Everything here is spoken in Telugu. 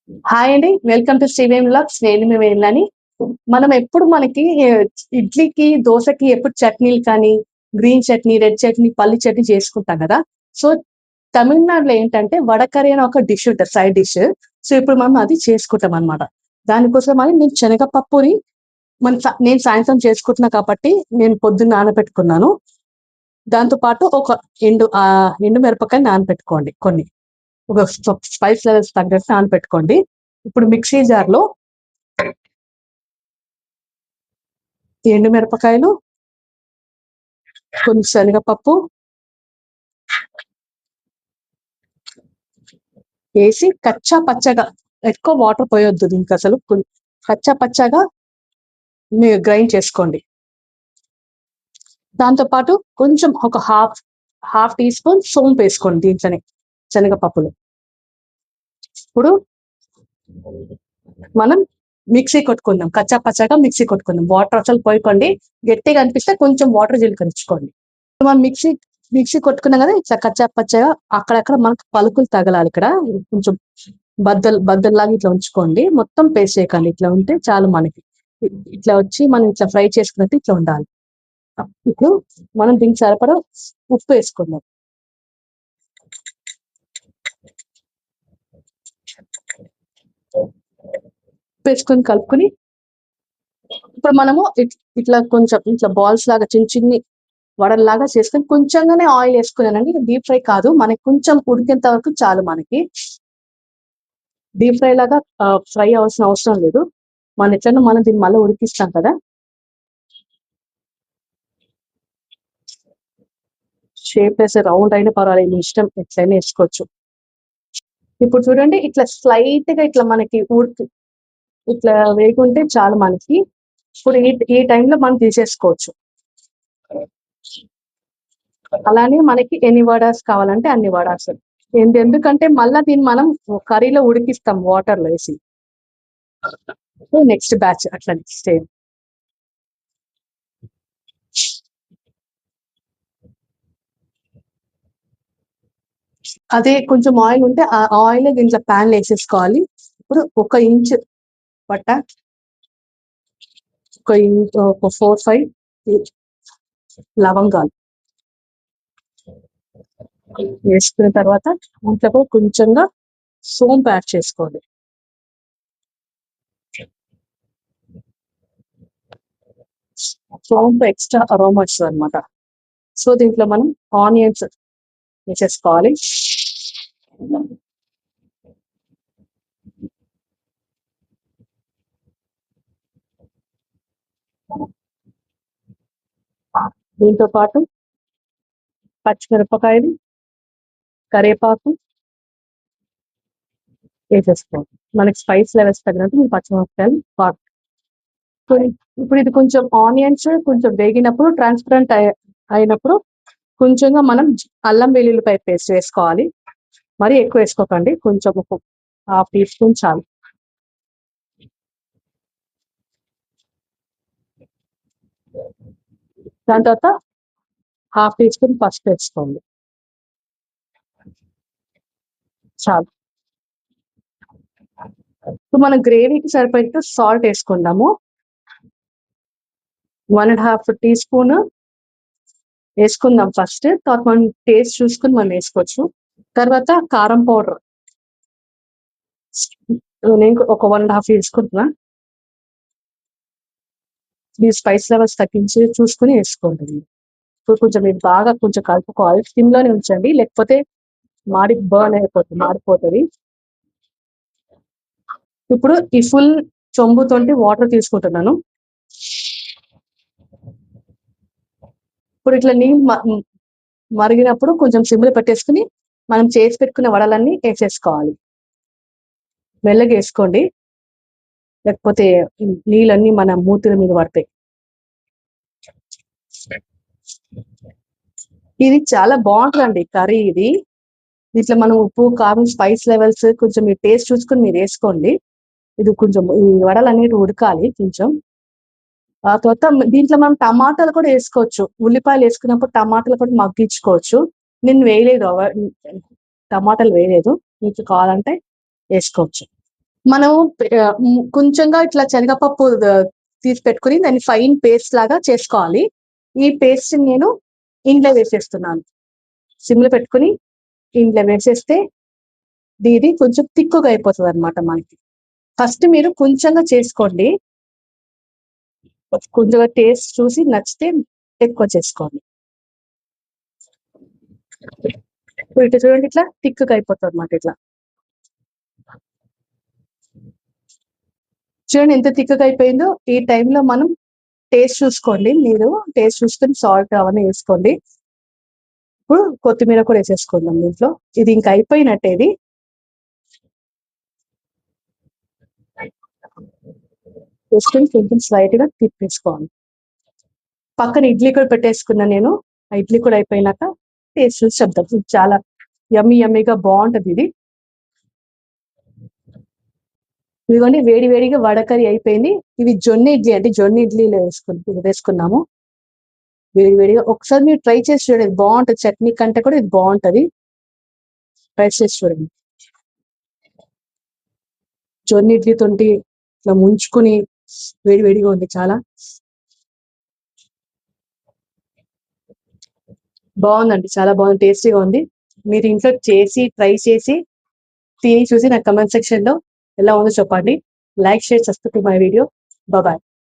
హాయ్ అండి. Welcome to Sriveni vlogs. నేను మీ వేణులని. మనం ఎప్పుడు మనకి ఇడ్లీకి, దోసకి ఎప్పుడు చట్నీలు కానీ, గ్రీన్ చట్నీ, రెడ్ చట్నీ, పల్లి చట్నీ చేసుకుంటాం కదా! సో, తమిళనాడులో ఏంటంటే వడకరి అని ఒక డిష్ ఉంటది. Side dish. సో, ఇప్పుడు మనం అది చేసుకుంటామనమాట. దానికోసమని నేను శనగపప్పుని నేను సాయంత్రం చేసుకుంటున్నా కాబట్టి నేను పొద్దున్న నానబెట్టుకున్నాను. దాంతో పాటు ఒక ఎండు మిరపకాయ నానబెట్టుకోండి కొన్ని. ఒక స్పైస్ లెవెల్స్ తగ్గట్టు నానబెట్టుకోండి. ఇప్పుడు మిక్సీ జార్‌లో ఎండు మిరపకాయలు, కొన్ని శనగపప్పు ఏసి కచ్చా పచ్చగా ఎక్కువ వాటర్ పోయొద్దు దీనికసలు. కచ్చా పచ్చాగా మీరు గ్రైండ్ చేసుకోండి. దాంతో పాటు కొంచెం ఒక హాఫ్ టీ స్పూన్ సోంపేసుకోండి దీంట్లోనే శనగపప్పులో. ఇప్పుడు మనం మిక్సీ కొట్టుకుందాం. కచ్చా పచ్చాగా మిక్సీ కొట్టుకుందాం. వాటర్ అసలు పోయకండి. గట్టిగా అనిపిస్తే కొంచెం వాటర్ చిలకరించుకోండి. మనం మిక్సీ కొట్టుకున్నాం కదా! ఇట్లా కచ్చా పచ్చాగా అక్కడక్కడ మనకు పలుకులు తగలాలి ఇక్కడ. కొంచెం బద్దల్లాగా ఇట్లా ఉంచుకోండి. మొత్తం పేస్ట్ చేయకండి. ఇట్లా ఉంటే చాలు మనకి. ఇట్లా వచ్చి మనం ఇట్లా ఫ్రై చేసుకున్నట్టు ఇట్లా ఉండాలి. ఇప్పుడు మనం దీనికి సరిపడా ఉప్పు వేసుకుందాం. ఉప్పు వేసుకొని కలుపుకొని ఇప్పుడు మనము ఇట్లా కొంచెం ఇట్లా బాల్స్ లాగా చిన్ని వడల్లాగా చేసుకొని కొంచెంగానే ఆయిల్ వేసుకున్నానండి. డీప్ ఫ్రై కాదు. మనకి కొంచెం ఉడికేంత వరకు చాలు మనకి. డీప్ ఫ్రై లాగా ఫ్రై అవ్వాల్సిన అవసరం లేదు. మనం దీన్ని మళ్ళీ ఉడికిస్తాం కదా! షేప్ వేసే రౌండ్ అయినా పర్వాలేదు. మీ ఇష్టం ఎట్లైనా వేసుకోవచ్చు. ఇప్పుడు చూడండి ఇట్లా స్లైట్‌గా ఇట్లా మనకి ఇట్లా వేగుంటే చాలు మనకి. ఇప్పుడు ఈ టైంలో మనం తీసేసుకోవచ్చు. అలానే మనకి ఎన్ని వడాస్ కావాలంటే అన్ని వడాస్. ఎందుకంటే మళ్ళా దీన్ని మనం కర్రీలో ఉడికిస్తాం వాటర్‌లో ఏసి. నెక్స్ట్ బ్యాచ్ అట్లనే సేమ్. అదే కొంచెం ఆయిల్ ఉంటే ఆ ఆయిల్ దీంట్లో ప్యాన్‌లో ఏసేసుకోవాలి. ఇప్పుడు ఒక ఇంచ్ పట్టా, ఒక 4, 5 లవంగాలు వేసుకున్న తర్వాత దాంట్లో కొంచెంగా సోంపు యాడ్ చేసుకోండి. సోంపు ఎక్స్ట్రా అరోమా వస్తదనమాట. సో, దీంట్లో మనం ఆనియన్స్ వేసేసుకోవాలి. దీంతో పాటు పచ్చిమిరపకాయలు, కరివేపాకు వేసేసుకోండి. మనకి స్పైస్ లెవెల్స్ తగినట్టు మీరు పచ్చిమిరపకాయలు ఇప్పుడు ఇది కొంచెం ఆనియన్స్ కొంచెం వేగినప్పుడు ట్రాన్స్పరెంట్ అయినప్పుడు కొంచెంగా మనం అల్లం వెల్లుల్లిపాయ పేస్ట్ వేసుకోవాలి. మరీ ఎక్కువ వేసుకోకండి. కొంచెం ఒక హాఫ్ టీ స్పూన్ చాలు. దాని తర్వాత హాఫ్ టీ స్పూన్ పసుపు వేసుకోండి. చాలు. ఇప్పుడు మనం గ్రేవీకి సరిపోయేట్టు సాల్ట్ వేసుకుందాము. 1½ టీ స్పూన్ వేసుకుందాం ఫస్ట్. తర్వాత మనం టేస్ట్ చూసుకొని మనం వేసుకోవచ్చు. తర్వాత కారం పౌడర్ నేను ఒక 1½ వేసుకుంటున్నా. మీ స్పైస్ లెవెల్స్ తగ్గించి చూసుకొని వేసుకోండి. ఇప్పుడు కొంచెం మీరు బాగా కొంచెం కలుపుకోవాలి. సిమ్‌లోనే ఉంచండి. లేకపోతే మాడిపోతది. ఇప్పుడు ఈ ఫుల్ చెంబుతోటి వాటర్ తీసుకుంటున్నాను. ఇప్పుడు ఇట్లా నీళ్ళు మరిగినప్పుడు కొంచెం సిమ్‌లో పెట్టేసుకొని మనం చేసి పెట్టుకున్న వడలన్నీ వేసేసుకోవాలి. మెల్లగా వేసుకోండి. లేకపోతే నీళ్ళన్నీ మన మూతుల మీద పడతాయి. ఇది చాలా బాగుంటదండి కర్రీ ఇది. దీంట్లో మనం ఉప్పు, కారం, స్పైస్ లెవెల్స్ కొంచెం మీరు టేస్ట్ చూసుకొని మీరు వేసుకోండి. ఇది కొంచెం ఈ వడలు అనేటివి ఉడకాలి కొంచెం. ఆ తర్వాత దీంట్లో మనం టమాటాలు కూడా వేసుకోవచ్చు. ఉల్లిపాయలు వేసుకున్నప్పుడు టమాటాలు కూడా మగ్గించుకోవచ్చు. నేను వేయలేదు టమాటాలు వేయలేదు. మీకు కావాలంటే వేసుకోవచ్చు. మనం కొంచెంగా ఇట్లా శనగపప్పు తీసి పెట్టుకుని దాన్ని ఫైన్ పేస్ట్ లాగా చేసుకోవాలి. ఈ పేస్ట్ నేను ఇంట్లో వేసేస్తున్నాను. సిమ్లో పెట్టుకుని ఇంట్లో వేసేస్తే ఇది కొంచెం తిక్కుగా అయిపోతుంది అనమాట మనకి. ఫస్ట్ మీరు కొంచెంగా చేసుకోండి, కొంచెంగా టేస్ట్ చూసి నచ్చితే ఎక్కువ చేసుకోండి. ఇట్లా చూడండి, ఇట్లా తిక్కుగా అయిపోతుంది అనమాట. ఇట్లా చూడండి ఎంత తిక్కుగా అయిపోయిందో. ఈ టైంలో మనం టేస్ట్ చూసుకోండి, మీరు టేస్ట్ చూసుకొని సాల్ట్ అవన్నీ వేసుకోండి. ఇప్పుడు కొత్తిమీర కూడా వేసేసుకుందాం దీంట్లో. ఇది ఇంకా అయిపోయినట్టే. ఇది వేసుకొని కొంచెం స్లైట్ గా తిప్పేసుకోవాలి. పక్కన ఇడ్లీ కూడా పెట్టేసుకున్నా నేను. ఆ ఇడ్లీ కూడా అయిపోయినాక టేస్ట్ చూసి చెప్తాం. చాలా యమ్మీగా బాగుంటది ఇది. ఇదిగోండి వేడి వేడిగా వడకరి అయిపోయింది. ఇవి జొన్న ఇడ్లీ అంటే జొన్న ఇడ్లీలో వేసుకున్నాము వేడి వేడిగా. ఒకసారి మీరు ట్రై చేసి చూడండి, బాగుంటది. చట్నీ కంటే కూడా ఇది బాగుంటది, ట్రై చేసి చూడండి. జొన్న ఇడ్లీ తోటి ఇట్లా ముంచుకుని వేడి వేడిగా ఉంది, చాలా బాగుందండి. చాలా బాగుంది, టేస్టీగా ఉంది. మీరు ఇంట్లో చేసి ట్రై చేసి తిని చూసి నాకు కమెంట్ సెక్షన్ లో ఎలా ఉందో చెప్పండి. Like, share, subscribe my video. Bye.